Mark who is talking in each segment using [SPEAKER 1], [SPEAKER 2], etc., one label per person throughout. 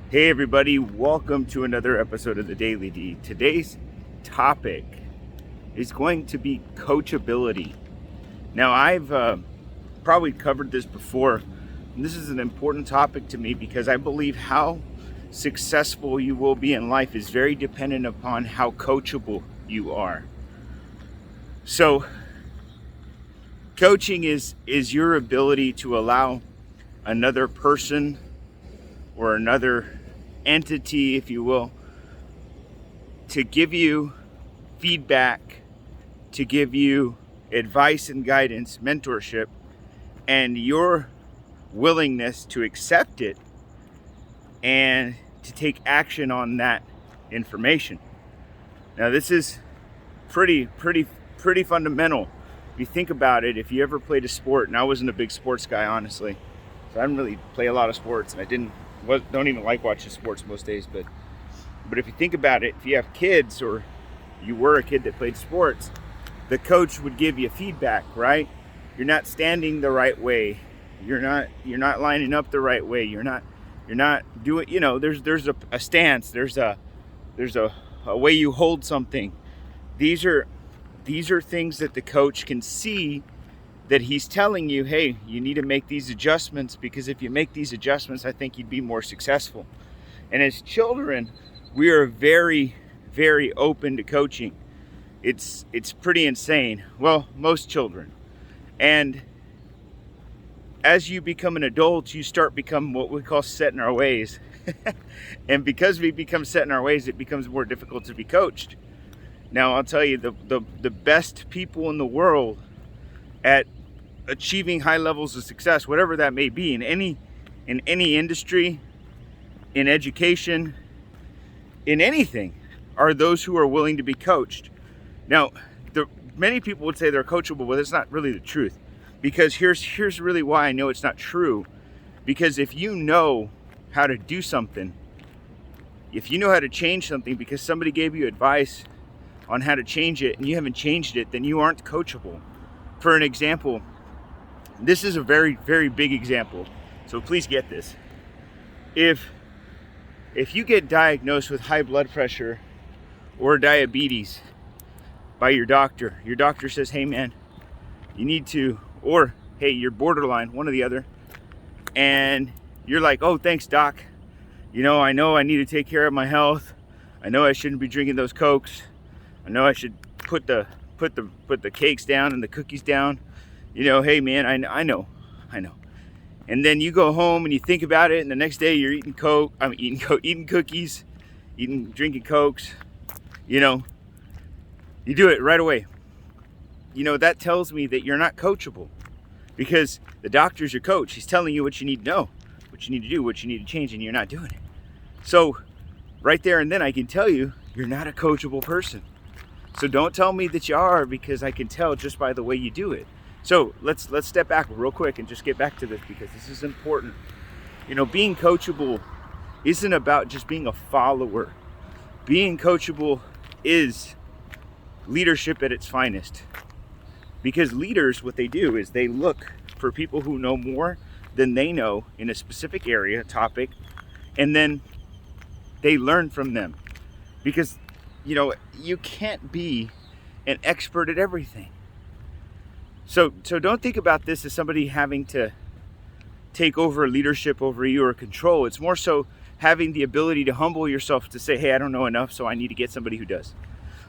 [SPEAKER 1] Hey everybody, welcome to another episode of the Daily D. Today's topic is going to be coachability. Now, I've probably covered this before, and this is an important topic to me because I believe how successful you will be in life is very dependent upon how coachable you are. So, coaching is your ability to allow another person or another entity, if you will, to give you feedback, to give you advice and guidance, mentorship, and your willingness to accept it and to take action on that information. Now, this is pretty fundamental. If you think about it, if you ever played a sport, and I wasn't a big sports guy, honestly, so I didn't really play a lot of sports, and I don't even like watching sports most days, but if you think about it, if you have kids or you were a kid that played sports, the coach would give you feedback, right? You're not standing the right way. You're not lining up the right way. You're not doing, there's a stance, there's a way you hold something. These are things that the coach can see, that he's telling you, hey, you need to make these adjustments, because if you make these adjustments, I think you'd be more successful. And as children, we are very, very open to coaching. It's pretty insane. Well, most children. And as you become an adult, you start become what we call set in our ways. And because we become set in our ways, it becomes more difficult to be coached. Now, I'll tell you, the best people in the world at achieving high levels of success, whatever that may be, in any industry, in education, in anything, are those who are willing to be coached. Now, many people would say they're coachable, but it's not really the truth. Because here's really why I know it's not true. Because if you know how to do something, if you know how to change something because somebody gave you advice on how to change it and you haven't changed it, then you aren't coachable. For an example, this is a very, very big example, so please get this. If you get diagnosed with high blood pressure or diabetes by your doctor says, hey man, you need to, or hey, you're borderline, one or the other, and you're like, oh, thanks doc, I know I need to take care of my health, I know I shouldn't be drinking those Cokes, I know I should put the cakes down and the cookies down, hey man, I know. And then you go home and you think about it, and the next day you're eating cookies, drinking Cokes, you do it right away. That tells me that you're not coachable, because the doctor's your coach. He's telling you what you need to know, what you need to do, what you need to change, and you're not doing it. So right there and then I can tell you, you're not a coachable person. So don't tell me that you are, because I can tell just by the way you do it. So let's step back real quick and just get back to this, because this is important. Being coachable isn't about just being a follower. Being coachable is leadership at its finest. Because leaders, what they do is they look for people who know more than they know in a specific area, topic, and then they learn from them. Because, you can't be an expert at everything. So don't think about this as somebody having to take over leadership over you or control. It's more so having the ability to humble yourself to say, hey, I don't know enough, so I need to get somebody who does.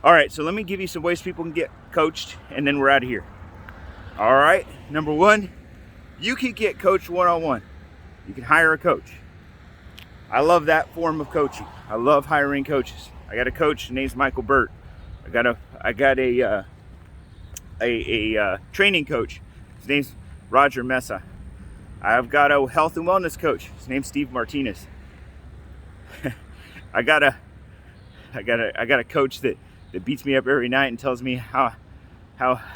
[SPEAKER 1] All right, so let me give you some ways people can get coached, and then we're out of here. All right, number one, you can get coached one-on-one. You can hire a coach. I love that form of coaching. I love hiring coaches. I got a coach, his name's Michael Burt. I got a training coach. His name's Roger Mesa. I've got a health and wellness coach. His name's Steve Martinez. I got a coach that beats me up every night and tells me how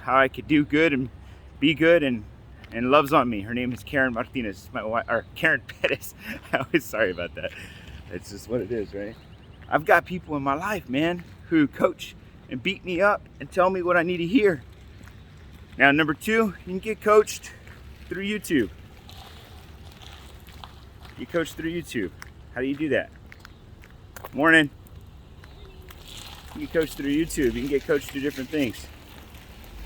[SPEAKER 1] I could do good and be good and loves on me. Her name is Karen Martinez, my wife, or Karen Pettis. I always sorry about that. It's just what it is, right? I've got people in my life, man, who coach and beat me up and tell me what I need to hear. Now, number two, you can get coached through YouTube. You coach through YouTube. How do you do that? Morning. You can coach through YouTube. You can get coached through different things.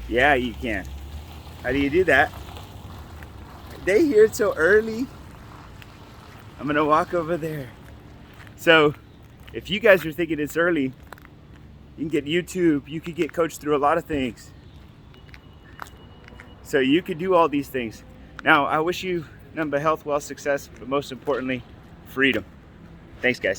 [SPEAKER 1] Yeah, you can. How do you do that? They here so early. I'm gonna walk over there. So if you guys are thinking it's early, you can get YouTube. You could get coached through a lot of things. So you could do all these things. Now, I wish you nothing but health, wealth, success, but most importantly, freedom. Thanks, guys.